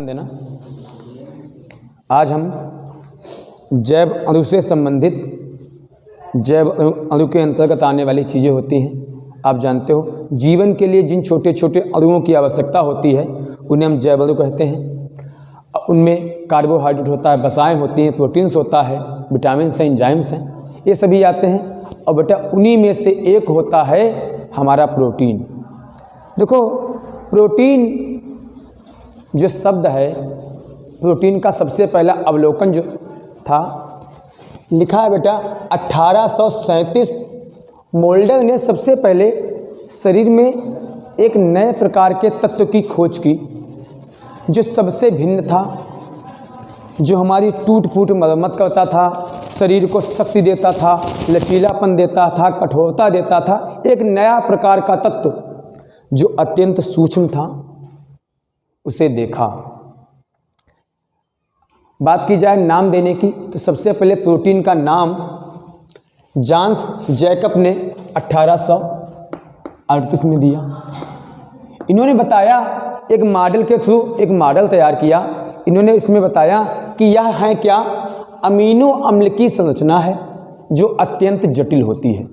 ध्यान देना। आज हम जैव अणु से संबंधित जैव अणु के अंतर्गत आने वाली चीज़ें होती हैं। आप जानते हो जीवन के लिए जिन छोटे छोटे अणुओं की आवश्यकता होती है उन्हें हम जैव अणु कहते हैं। उनमें कार्बोहाइड्रेट होता है, वसाएँ होती हैं, प्रोटीन्स होता है, विटामिन हैं, एंजाइम्स हैं, ये सभी आते हैं। और बेटा उन्हीं में से एक होता है हमारा प्रोटीन। देखो प्रोटीन जो शब्द है, प्रोटीन का सबसे पहला अवलोकन जो था लिखा है बेटा 1837 मोल्डर ने सबसे पहले शरीर में एक नए प्रकार के तत्व की खोज की जो सबसे भिन्न था, जो हमारी टूट फूट मरम्मत करता था, शरीर को शक्ति देता था, लचीलापन देता था, कठोरता देता था। एक नया प्रकार का तत्व जो अत्यंत सूक्ष्म था, उसे देखा। बात की जाए नाम देने की तो सबसे पहले प्रोटीन का नाम जॉन्स जैकब ने 1838 में दिया। इन्होंने बताया एक मॉडल के थ्रू एक मॉडल तैयार किया। इन्होंने इसमें बताया कि यह है क्या, अमीनो अम्ल की संरचना है जो अत्यंत जटिल होती है।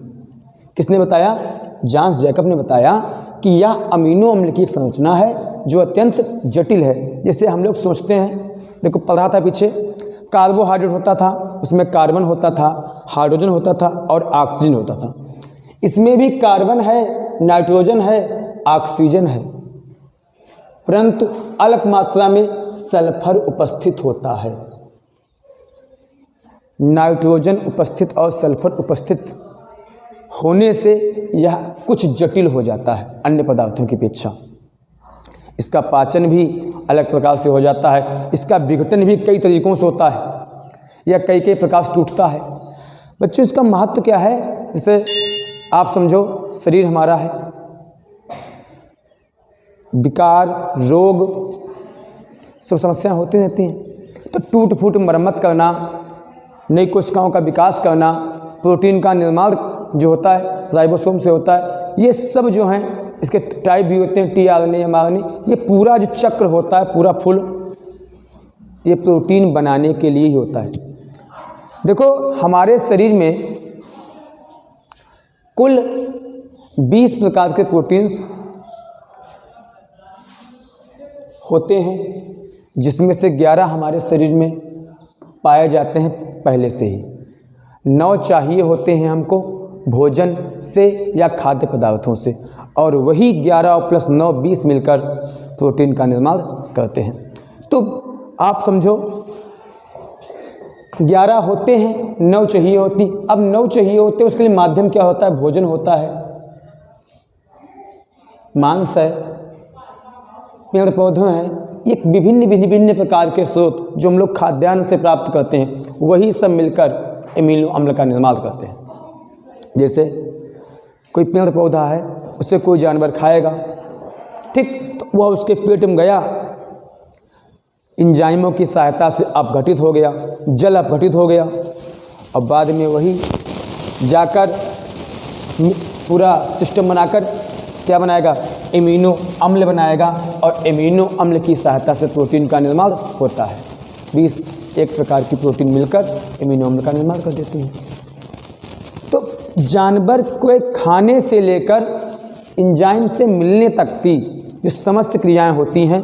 किसने बताया? जॉन्स जैकब ने बताया कि यह अमीनो अम्ल की एक संरचना है जो अत्यंत जटिल है। जैसे हम लोग सोचते हैं, देखो पढ़ा था पीछे, कार्बोहाइड्रेट होता था, उसमें कार्बन होता था, हाइड्रोजन होता था और ऑक्सीजन होता था। इसमें भी कार्बन है, नाइट्रोजन है, ऑक्सीजन है, परंतु अल्प मात्रा में सल्फर उपस्थित होता है। नाइट्रोजन उपस्थित और सल्फर उपस्थित होने से यह कुछ जटिल हो जाता है अन्य पदार्थों की अपेक्षा। इसका पाचन भी अलग प्रकार से हो जाता है, इसका विघटन भी कई तरीकों से होता है, या कई प्रकार से टूटता है। बच्चों इसका महत्व क्या है? जैसे आप समझो शरीर हमारा है, विकार रोग सब समस्याएं होती रहती हैं, तो टूट फूट मरम्मत करना, नई कोशिकाओं का विकास करना, प्रोटीन का निर्माण जो होता है राइबोसोम से होता है, ये सब जो हैं इसके टाइप भी होते हैं, टीआरएनए, एमआरएनए, ये पूरा जो चक्र होता है पूरा फुल ये प्रोटीन बनाने के लिए ही होता है। देखो हमारे शरीर में कुल 20 प्रकार के प्रोटीन्स होते हैं, जिसमें से 11 हमारे शरीर में पाए जाते हैं पहले से ही। 9 चाहिए होते हैं हमको भोजन से या खाद्य पदार्थों से, और वही 11 प्लस 9 20 मिलकर प्रोटीन का निर्माण करते हैं। तो आप समझो 11 होते हैं, 9 चाहिए होती। अब 9 चाहिए होते, उसके लिए माध्यम क्या होता है? भोजन होता है, मांस है, पेड़ पौधे हैं, एक विभिन्न प्रकार के स्रोत जो हम लोग खाद्यान्न से प्राप्त करते हैं, वही सब मिलकर एमिनो अम्ल का निर्माण करते हैं। जैसे कोई पेड़ पौधा है, उसे कोई जानवर खाएगा, ठीक, तो वह उसके पेट में गया, एंजाइमों की सहायता से अपघटित हो गया, जल अपघटित हो गया, और बाद में वही जाकर पूरा सिस्टम बनाकर क्या बनाएगा? एमिनो अम्ल बनाएगा, और एमिनो अम्ल की सहायता से प्रोटीन का निर्माण होता है। 20 एक प्रकार की प्रोटीन मिलकर एमिनो अम्ल का निर्माण कर देती है। तो जानवर को खाने से लेकर एंजाइम से मिलने तक की जो समस्त क्रियाएं होती हैं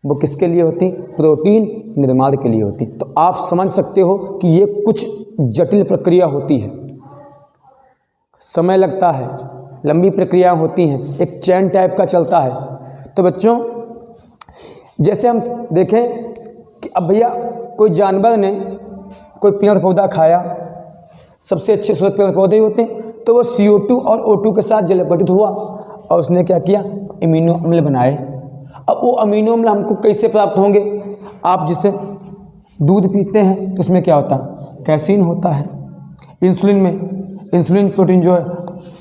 वो किसके लिए होती? प्रोटीन निर्माण के लिए होती। तो आप समझ सकते हो कि ये कुछ जटिल प्रक्रिया होती है, समय लगता है, लंबी प्रक्रिया होती हैं, एक चैन टाइप का चलता है। तो बच्चों जैसे हम देखें कि अब भैया कोई जानवर ने कोई पेड़ पौधा खाया, सबसे अच्छे स्रोत पेड़ पौधे होते हैं, तो वो CO2 और O2 के साथ जल अपघटित हुआ और उसने क्या किया? अमीनो अम्ल बनाए। अब वो अमीनो अम्ल हमको कैसे प्राप्त होंगे? आप जिससे दूध पीते हैं तो उसमें क्या होता है? कैसीन होता है। इंसुलिन में इंसुलिन प्रोटीन जो है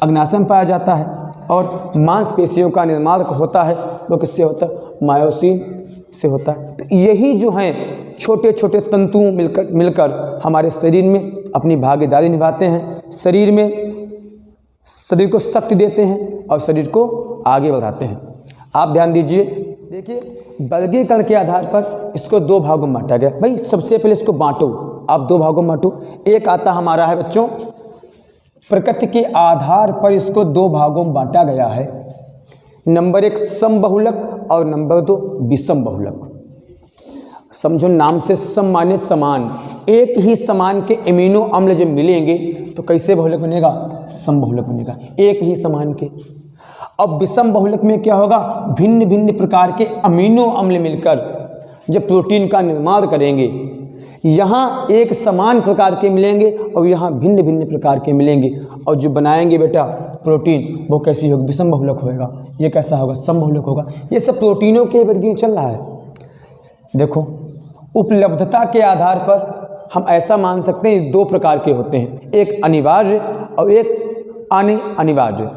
अग्नाशय में पाया जाता है, और मांसपेशियों का निर्माण होता है वो किससे होता है? मायोसिन से होता है। तो यही जो हैं छोटे छोटे तंतु मिलकर हमारे शरीर में अपनी भागीदारी निभाते हैं, शरीर को शक्ति देते हैं और शरीर को आगे बढ़ाते हैं। आप ध्यान दीजिए, देखिए वर्गीकरण के आधार पर इसको दो भागों में बांटा गया। भाई सबसे पहले इसको बांटो, आप दो भागों में बांटो। एक आता हमारा है बच्चों, प्रकृति के आधार पर इसको दो भागों में बांटा गया है। नंबर एक समबहुलक और नंबर दो विषम बहुलक। समझो नाम से सम माने समान, एक ही समान के अमीनो अम्ल जब मिलेंगे तो कैसे बहुलक बनेगा? समबहुलक बनेगा, एक ही समान के। अब विषम बहुलक में क्या होगा? भिन्न भिन्न प्रकार के अमीनो अम्ल मिलकर जब प्रोटीन का निर्माण करेंगे, यहाँ एक समान प्रकार के मिलेंगे और यहाँ भिन्न भिन्न प्रकार के मिलेंगे, और जो बनाएंगे बेटा प्रोटीन वो कैसी होगी? विषम बहुलक होगा। ये कैसा होगा? समबहुलक होगा। ये सब प्रोटीनों के वर्गीकरण चल रहा है। देखो उपलब्धता के आधार पर हम ऐसा मान सकते हैं दो प्रकार के होते हैं, एक अनिवार्य और एक अनिवार्य।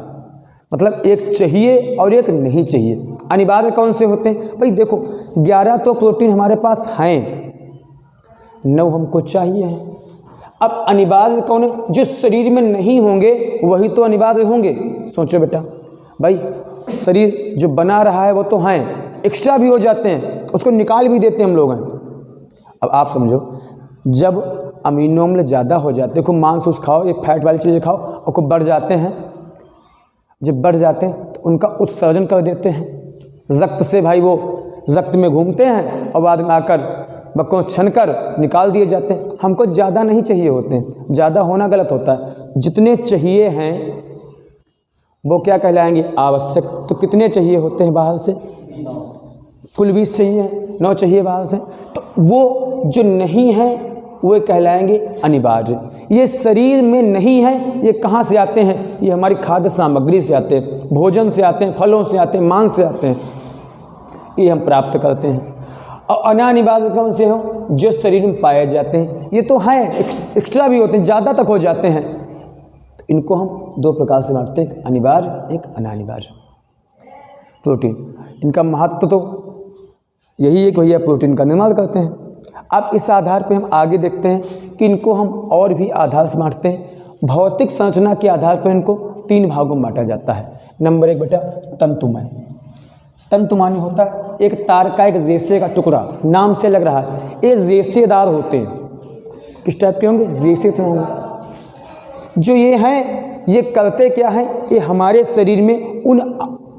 मतलब एक चाहिए और एक नहीं चाहिए। अनिवार्य कौन से होते हैं? भाई देखो 11 तो प्रोटीन हमारे पास हैं, 9 हमको चाहिए हैं। अब अनिवार्य कौन है? जो शरीर में नहीं होंगे वही तो अनिवार्य होंगे। सोचो बेटा, भाई शरीर जो बना रहा है वो तो हैं, एक्स्ट्रा भी हो जाते हैं, उसको निकाल भी देते हैं हम लोग हैं। अब आप समझो, जब अमीनो अम्ल ज़्यादा हो जाते, खूब मांस उस खाओ, ये फैट वाली चीज़ें खाओ और खूब बढ़ जाते हैं, जब बढ़ जाते हैं तो उनका उत्सर्जन कर देते हैं रक्त से। भाई वो रक्त में घूमते हैं और बाद में आकर बक्कों छन कर निकाल दिए जाते हैं। हमको ज़्यादा नहीं चाहिए होते हैं, ज़्यादा होना गलत होता है। जितने चाहिए हैं वो क्या कहलाएंगे? आवश्यक। तो कितने चाहिए होते हैं बाहर से? कुल 20 चाहिए, 9 चाहिए बाहर से। तो वो जो नहीं है वो कहलाएंगे अनिवार्य। ये शरीर में नहीं है, ये कहाँ से आते हैं? ये हमारी खाद्य सामग्री से आते हैं, भोजन से आते हैं, फलों से आते हैं, मांस से आते हैं, ये हम प्राप्त करते हैं। और अनानिवार्य कौन से हो? जो शरीर में पाए जाते हैं। ये तो हैं, एक्स्ट्रा भी होते हैं, ज़्यादा तक हो जाते हैं। तो इनको हम दो प्रकार से बांटते हैं, एक अनिवार्य एक अनानिवार्य। प्रोटीन, इनका महत्व तो यही है कि भैया प्रोटीन का निर्माण करते हैं। अब इस आधार पे हम आगे देखते हैं कि इनको हम और भी आधार से बांटते हैं। भौतिक संरचना के आधार पर इनको 3 भागों में बांटा जाता है। नंबर 1 बेटा तंतुमय। तंतुमानी होता है एक तार का, एक रेशे का टुकड़ा, नाम से लग रहा है। ये रेशेदार होते हैं। किस टाइप के होंगे? रेशेदार होंगे। जो ये हैं ये करते क्या हैं? ये हमारे शरीर में उन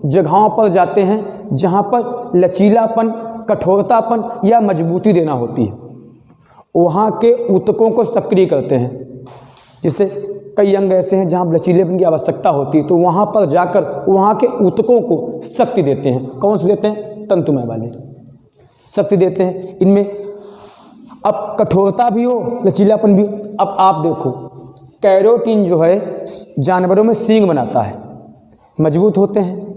जगहों पर जाते हैं जहाँ पर लचीलापन, कठोरतापन या मजबूती देना होती है, वहाँ के ऊतकों को सक्रिय करते हैं। जैसे कई अंग ऐसे हैं जहाँ लचीलेपन की आवश्यकता होती है, तो वहाँ पर जाकर वहाँ के ऊतकों को शक्ति देते हैं। कौन से देते हैं? तंतुमय वाले शक्ति देते हैं। इनमें अब कठोरता भी हो, लचीलापन भी हो। अब आप देखो कैरोटीन जो है जानवरों में सींग बनाता है, मजबूत होते हैं।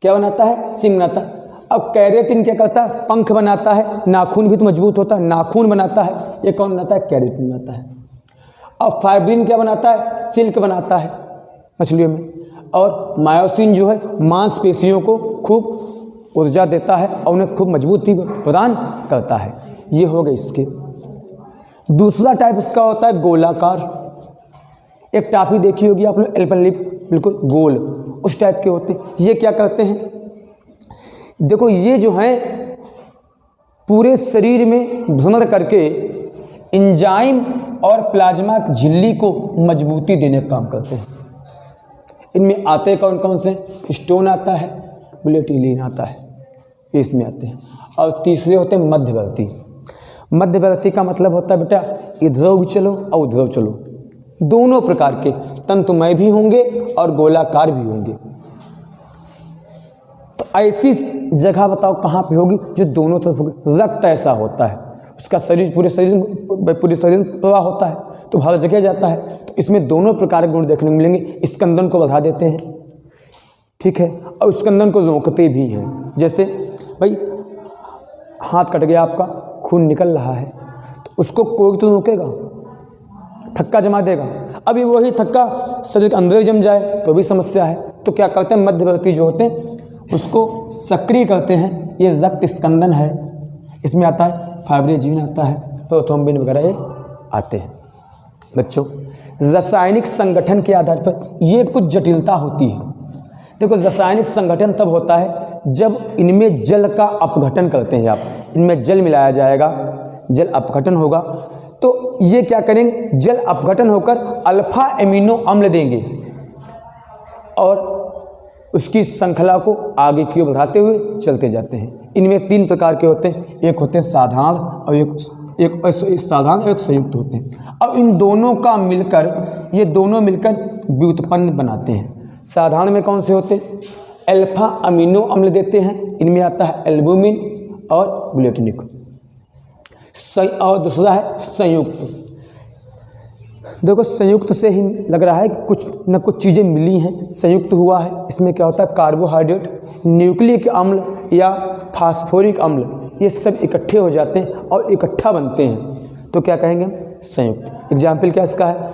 क्या बनाता है? सींग बनाता है। अब कैरेटिन क्या करता है? पंख बनाता है। नाखून भी तो मजबूत होता है, नाखून बनाता है। ये कौन बनाता है? कैरेटिन बनाता है। अब फाइब्रिन क्या बनाता है? सिल्क बनाता है मछलियों में। और मायोसिन जो है मांसपेशियों को खूब ऊर्जा देता है और उन्हें खूब मजबूती प्रदान करता है। ये हो गए इसके। दूसरा टाइप इसका होता है गोलाकार। एक टाफी देखी होगी आपने, एल्पेनलिप, बिल्कुल गोल, उस टाइप के होते हैं। ये क्या करते हैं? देखो ये जो हैं पूरे शरीर में भ्रमण करके एंजाइम और प्लाज्मा झिल्ली को मजबूती देने का काम करते हैं। इनमें आते कौन कौन से? स्टोन आता है, बुलेटिलीन आता है, इसमें आते हैं। और तीसरे होते हैं मध्यवर्ती। मध्यवर्ती का मतलब होता है बेटा इधर भी चलो और उधर चलो, दोनों प्रकार के तंतुमय भी होंगे और गोलाकार भी होंगे। तो ऐसी जगह बताओ कहाँ पे होगी जो दोनों तरफ होगी। रक्त ऐसा होता है, उसका शरीर पूरे शरीर में प्रवाह होता है तो हर जगह जाता है। तो इसमें दोनों प्रकार के गुण देखने को मिलेंगे। स्कंदन को बढ़ा देते हैं, ठीक है, और स्कंदन को रोकते भी हैं। जैसे भाई हाथ कट गया आपका, खून निकल रहा है, तो उसको कोई तो रोकेगा, थक्का जमा देगा। अभी वही थक्का शरीर के अंदर जम जाए तो भी समस्या है। तो क्या करते हैं? मध्यवर्ती जो होते हैं उसको सक्रिय करते हैं। ये रक्त स्कंदन है, इसमें आता है फाइब्रिनोजेन आता है, प्रोथ्रोम्बिन वगैरह ये आते हैं। बच्चों रासायनिक संगठन के आधार पर ये कुछ जटिलता होती है। देखो रासायनिक संगठन तब होता है जब इनमें जल का अपघटन करते हैं आप, इनमें जल मिलाया जाएगा, जल अपघटन होगा तो ये क्या करेंगे, जल अपघटन होकर अल्फा एमिनो अम्ल देंगे और उसकी श्रृंखला को आगे की ओर बढ़ाते हुए चलते जाते हैं। इनमें 3 प्रकार के होते हैं, एक होते हैं साधारण और एक साधारण और एक संयुक्त होते हैं। अब इन दोनों का मिलकर, ये दोनों मिलकर व्युत्पन्न बनाते हैं। साधारण में कौन से होते हैं, अल्फा अमीनो अम्ल देते हैं, इनमें आता है एल्बुमिन और ग्लूटामिक। और दूसरा है संयुक्त। देखो संयुक्त से ही लग रहा है कि कुछ न कुछ चीज़ें मिली हैं, संयुक्त हुआ है। इसमें क्या होता है, कार्बोहाइड्रेट, न्यूक्लिक अम्ल या फास्फोरिक अम्ल, ये सब इकट्ठे हो जाते हैं और इकट्ठा बनते हैं, तो क्या कहेंगे हम, संयुक्त। एग्जाम्पल क्या इसका है,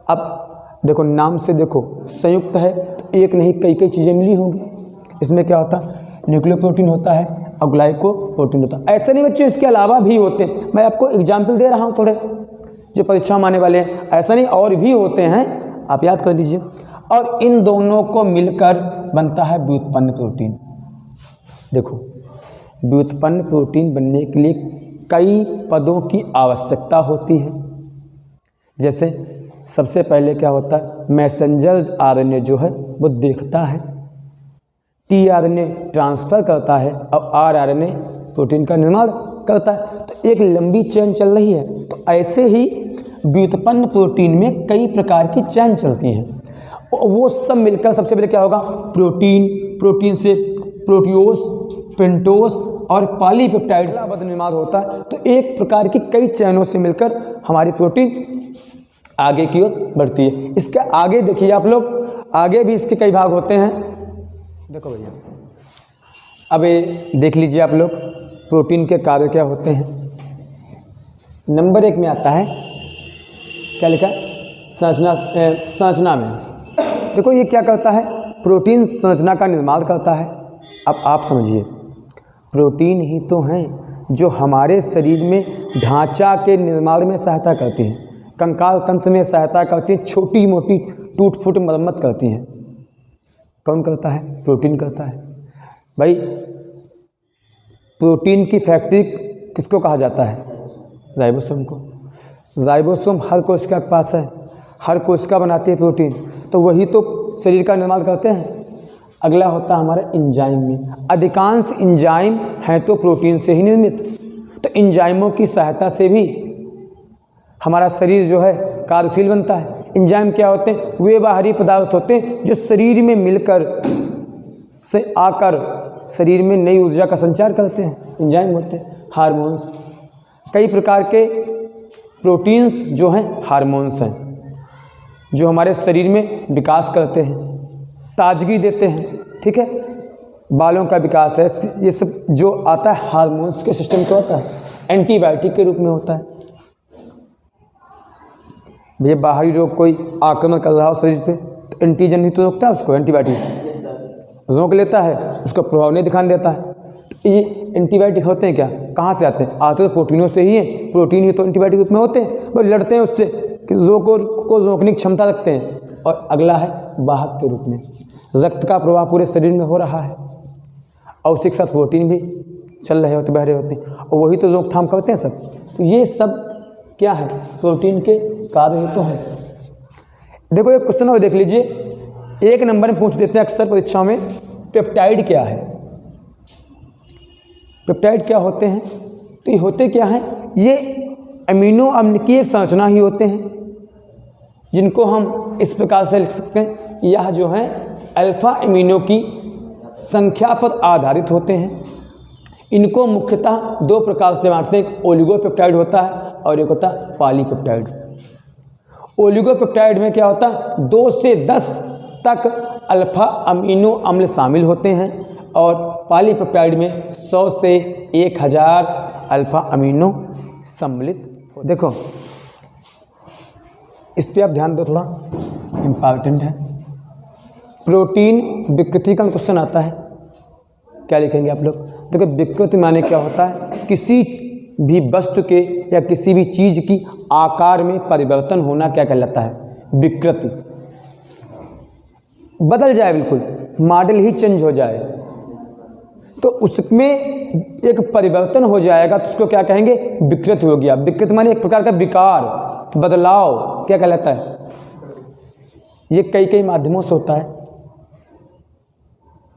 अब देखो नाम से देखो संयुक्त है तो एक नहीं कई कई चीज़ें मिली होंगी। इसमें क्या होता है, न्यूक्लियोप्रोटीन होता है और ग्लाइकोप्रोटीन होता है। ऐसे नहीं बच्चों, इसके अलावा भी होते हैं, मैं आपको एग्जाम्पल दे रहा हूँ थोड़े जो परीक्षा में आने वाले हैं, ऐसा नहीं और भी होते हैं, आप याद कर लीजिए। और इन दोनों को मिलकर बनता है व्युत्पन्न प्रोटीन। देखो व्युत्पन्न प्रोटीन बनने के लिए कई पदों की आवश्यकता होती है। जैसे सबसे पहले क्या होता है, मैसेंजर आरएनए जो है वो देखता है, टीआरएनए ट्रांसफ़र करता है और आरआरएनए प्रोटीन का निर्माण करता है। तो एक लंबी चेन चल रही है। तो ऐसे ही व्युत्पन्न प्रोटीन में कई प्रकार की चेन चलती हैं, वो सब मिलकर सबसे पहले क्या होगा, प्रोटीन, प्रोटीन से प्रोटियोस, पेंटोस और पॉलीपेप्टाइड्स का निर्माण होता है। तो एक प्रकार की कई चैनों से मिलकर हमारी प्रोटीन आगे की ओर बढ़ती है। इसके आगे देखिए आप लोग, आगे भी इसके कई भाग होते हैं। देखो भैया, अब ये देख लीजिए आप लोग, प्रोटीन के कार्य क्या होते हैं। नंबर 1 में आता है, क्या लिखा है, संरचना में। देखो ये क्या करता है, प्रोटीन संरचना का निर्माण करता है। अब आप समझिए, प्रोटीन ही तो हैं जो हमारे शरीर में ढांचा के निर्माण में सहायता करती हैं, कंकाल तंत्र में सहायता करती हैं, छोटी मोटी टूट फूट मरम्मत करती हैं। कौन करता है, प्रोटीन करता है। भाई प्रोटीन की फैक्ट्री किसको कहा जाता है, राइबोसोम को। राइबोसोम हर कोशिका के पास है, हर कोशिका बनाती है प्रोटीन, तो वही तो शरीर का निर्माण करते हैं। अगला होता है हमारा एंजाइम में, अधिकांश एंजाइम हैं तो प्रोटीन से ही निर्मित। तो एंजाइमों की सहायता से भी हमारा शरीर जो है कार्यशील बनता है। एंजाइम क्या होते हैं, वे बाहरी पदार्थ होते हैं जो शरीर में मिलकर से आकर शरीर में नई ऊर्जा का संचार करते हैं, एंजाइम होते हैं। हार्मोन्स, कई प्रकार के प्रोटीन्स जो हैं हार्मोन्स हैं, जो हमारे शरीर में विकास करते हैं, ताजगी देते हैं, ठीक है। बालों का विकास है, ये सब जो आता है हार्मोन्स के सिस्टम से होता है। एंटीबायोटिक के रूप में होता है। भैया बाहरी रोग कोई आक्रमण कर रहा हो शरीर पे तो एंटीजन ही तो रोकता है उसको, एंटीबायोटिक रोक लेता है, उसका प्रभाव नहीं दिखाई देता है। ये एंटीबायोटिक होते हैं क्या, कहाँ से आते हैं, आते तो प्रोटीनों से ही हैं। प्रोटीन ही तो एंटीबायोटिक रूप में होते हैं, बस लड़ते हैं उससे कि रोग को रोकने की क्षमता रखते हैं। और अगला है वाहक के रूप में, रक्त का प्रवाह पूरे शरीर में हो रहा है और उसी के साथ प्रोटीन भी चल रहे होते, बह रहे होते हैं, और वही तो रोकथाम करते हैं सब। तो ये सब क्या है, प्रोटीन के कार्य ही तो हैं। देखो एक क्वेश्चन और देख लीजिए, 1 नंबर में पूछ देते हैं अक्सर परीक्षा में, पेप्टाइड क्या है। पेप्टाइड क्या होते हैं, तो ये होते क्या हैं, ये अमीनो अम्ल की एक संरचना ही होते हैं, जिनको हम इस प्रकार से लिख सकते हैं, यह जो है अल्फा अमीनो की संख्या पर आधारित होते हैं। इनको मुख्यतः 2 प्रकार से बांटते हैं, ओलिगोपेप्टाइड होता है और एक होता है पॉलीपेप्टाइड। ओलिगोपेप्टाइड में क्या होता है, 2 से 10 तक अल्फा अमीनो अम्ल शामिल होते हैं और पॉलीपेप्टाइड में 100 से 1000 अल्फा अमीनो सम्मिलित। देखो इस पे आप ध्यान दो, थोड़ा इम्पॉर्टेंट है। प्रोटीन विकृति का क्वेश्चन आता है, क्या लिखेंगे आप लोग। देखो विकृति माने क्या होता है, किसी भी वस्तु के या किसी भी चीज़ की आकार में परिवर्तन होना क्या कहलाता है, विकृति। बदल जाए बिल्कुल, मॉडल ही चेंज हो जाए तो उसमें एक परिवर्तन हो जाएगा, तो उसको क्या कहेंगे? विकृत हो गया। विकृत माने एक प्रकार का विकार, बदलाव, क्या कहलाता है? ये कई कई माध्यमों से होता है।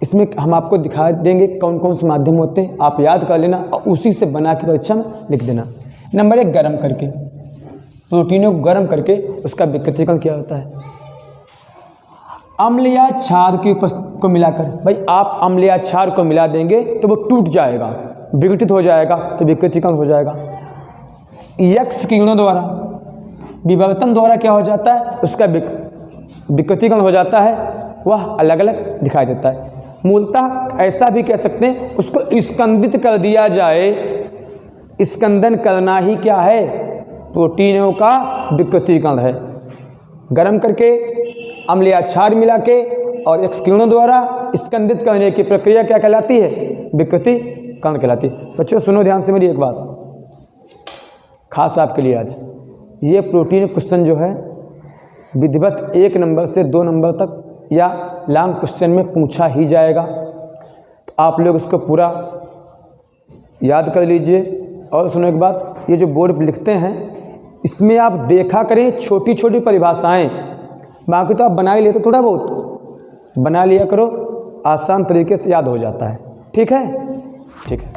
इसमें हम आपको दिखा देंगे कौन कौन से माध्यम होते हैं, आप याद कर लेना और उसी से बना के परीक्षा में लिख देना। नंबर 1, गर्म करके, प्रोटीनों को गर्म करके उसका विकृतीकरण किया होता है। अम्ल या क्षार की उपस्थिति को मिलाकर, भाई आप अम्ल या क्षार को मिला देंगे तो वो टूट जाएगा, विघटित हो जाएगा, तो विकृतीकरण हो जाएगा। एक्स किरणों द्वारा, विवर्तन द्वारा क्या हो जाता है? उसका विकृतीकरण हो जाता है, वह अलग अलग दिखाई देता है। मूलतः ऐसा भी कह सकते हैं, उसको स्कंदित कर दिया जाए। स्कंदन करना ही क्या है? प्रोटीनों का विकृतीकरण है। गर्म करके अम्ल या क्षार मिला के और एक्स किरणों द्वारा स्कंदित करने की प्रक्रिया क्या कहलाती है? विकृतीकरण कहलाती है। बच्चों सुनो ध्यान से मेरी एक बात खास आपके लिए आज। ये प्रोटीन क्वेश्चन जो है विधिवत 1 नंबर से 2 नंबर तक या लॉन्ग क्वेश्चन में पूछा ही जाएगा, तो आप लोग इसको पूरा याद कर लीजिए। और सुनो एक बात, ये जो बोर्ड पर लिखते हैं इसमें आप देखा करें छोटी छोटी परिभाषाएं, बाकी तो आप बना ही लेते, थोड़ा बहुत बना लिया करो, आसान तरीके से याद हो जाता है। ठीक है, ठीक है।